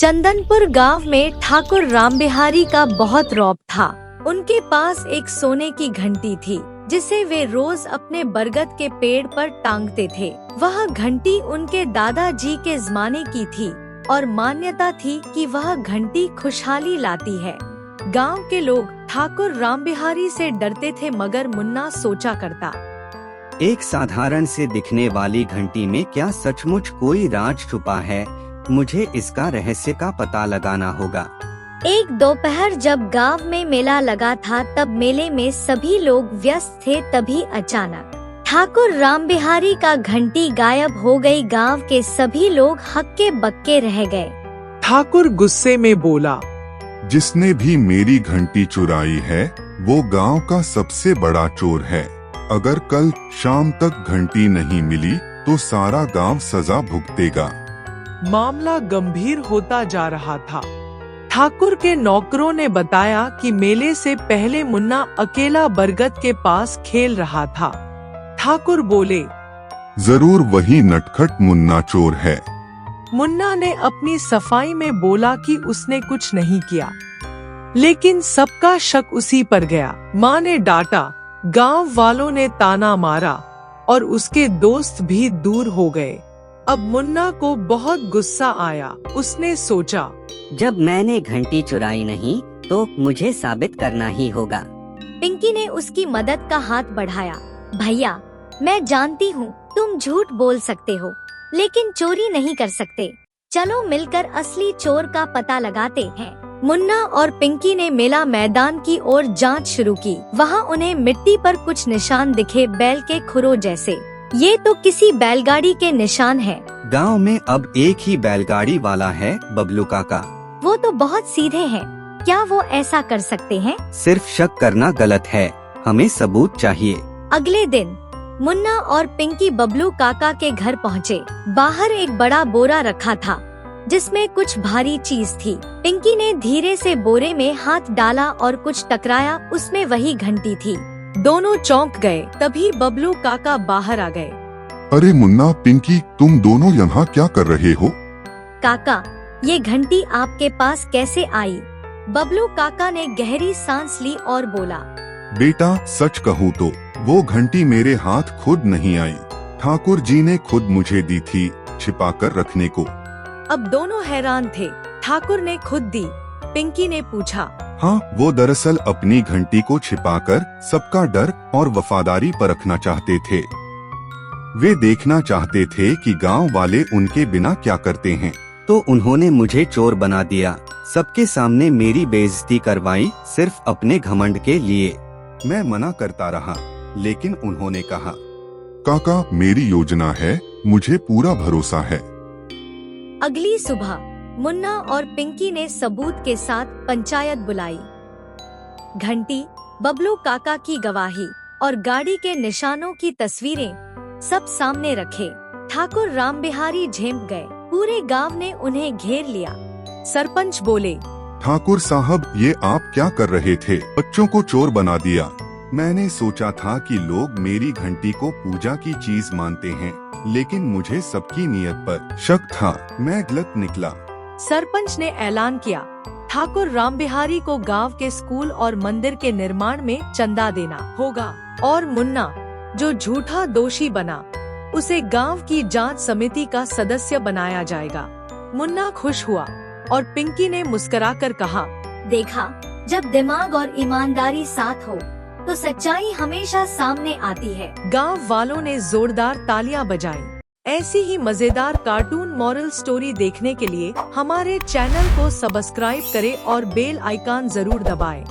चंदनपुर गांव में ठाकुर रामबिहारी का बहुत रौब था। उनके पास एक सोने की घंटी थी जिसे वे रोज अपने बरगद के पेड़ पर टांगते थे। वह घंटी उनके दादाजी के जमाने की थी और मान्यता थी कि वह घंटी खुशहाली लाती है। गांव के लोग ठाकुर रामबिहारी से डरते थे, मगर मुन्ना सोचा करता, एक साधारण से दिखने वाली घंटी में क्या सचमुच कोई राज छुपा है? मुझे इसका रहस्य का पता लगाना होगा। एक दोपहर जब गांव में मेला लगा था, तब मेले में सभी लोग व्यस्त थे। तभी अचानक ठाकुर रामबिहारी का घंटी गायब हो गई। गांव के सभी लोग हक्के बक्के रह गए। ठाकुर गुस्से में बोला, जिसने भी मेरी घंटी चुराई है वो गांव का सबसे बड़ा चोर है। अगर कल शाम तक घंटी नहीं मिली तो सारा गांव सजा भुगतेगा। मामला गंभीर होता जा रहा था। ठाकुर के नौकरों ने बताया कि मेले से पहले मुन्ना अकेला बरगद के पास खेल रहा था। ठाकुर बोले, जरूर वही नटखट मुन्ना चोर है। मुन्ना ने अपनी सफाई में बोला कि उसने कुछ नहीं किया, लेकिन सबका शक उसी पर गया। माँ ने डांटा, गांव वालों ने ताना मारा और उसके दोस्त भी दूर हो गए। अब मुन्ना को बहुत गुस्सा आया। उसने सोचा, जब मैंने घंटी चुराई नहीं तो मुझे साबित करना ही होगा। पिंकी ने उसकी मदद का हाथ बढ़ाया। भैया, मैं जानती हूँ तुम झूठ बोल सकते हो, लेकिन चोरी नहीं कर सकते। चलो मिलकर असली चोर का पता लगाते हैं। मुन्ना और पिंकी ने मेला मैदान की ओर जांच शुरू की। वहाँ उन्हें मिट्टी पर कुछ निशान दिखे, बैल के खुरों जैसे। ये तो किसी बैलगाड़ी के निशान हैं। गांव में अब एक ही बैलगाड़ी वाला है, बबलू काका। वो तो बहुत सीधे हैं। क्या वो ऐसा कर सकते हैं? सिर्फ शक करना गलत है, हमें सबूत चाहिए। अगले दिन मुन्ना और पिंकी बबलू काका के घर पहुँचे। बाहर एक बड़ा बोरा रखा था जिसमें कुछ भारी चीज थी। पिंकी ने धीरे से बोरे में हाथ डाला और कुछ टकराया। उसमें वही घंटी थी। दोनों चौंक गए। तभी बबलू काका बाहर आ गए। अरे मुन्ना, पिंकी, तुम दोनों यहाँ क्या कर रहे हो? काका, ये घंटी आपके पास कैसे आई? बबलू काका ने गहरी सांस ली और बोला, बेटा, सच कहूँ तो वो घंटी मेरे हाथ खुद नहीं आई। ठाकुर जी ने खुद मुझे दी थी, छिपा कर रखने को। अब दोनों हैरान थे। ठाकुर ने खुद दी? पिंकी ने पूछा। हाँ, वो दरअसल अपनी घंटी को छिपाकर सबका डर और वफादारी परखना चाहते थे। वे देखना चाहते थे कि गांव वाले उनके बिना क्या करते हैं। तो उन्होंने मुझे चोर बना दिया, सबके सामने मेरी बेइज्जती करवाई, सिर्फ अपने घमंड के लिए। मैं मना करता रहा, लेकिन उन्होंने कहा, काका, मेरी योजना है, मुझे पूरा भरोसा है। अगली सुबह मुन्ना और पिंकी ने सबूत के साथ पंचायत बुलाई। घंटी, बबलू काका की गवाही और गाड़ी के निशानों की तस्वीरें सब सामने रखे। ठाकुर रामबिहारी झेंप गए। पूरे गांव ने उन्हें घेर लिया। सरपंच बोले, ठाकुर साहब, ये आप क्या कर रहे थे? बच्चों को चोर बना दिया। मैंने सोचा था कि लोग मेरी घंटी को पूजा की चीज मानते हैं, लेकिन मुझे सबकी नियत पर शक था। मैं गलत निकला। सरपंच ने ऐलान किया, ठाकुर रामबिहारी को गांव के स्कूल और मंदिर के निर्माण में चंदा देना होगा और मुन्ना, जो झूठा दोषी बना, उसे गांव की जांच समिति का सदस्य बनाया जाएगा। मुन्ना खुश हुआ और पिंकी ने मुस्कुराकर कहा, देखा, जब दिमाग और ईमानदारी साथ हो तो सच्चाई हमेशा सामने आती है। गांव वालों ने जोरदार तालियां बजाईं। ऐसी ही मजेदार कार्टून मॉरल स्टोरी देखने के लिए हमारे चैनल को सब्सक्राइब करें और बेल आइकन जरूर दबाएं।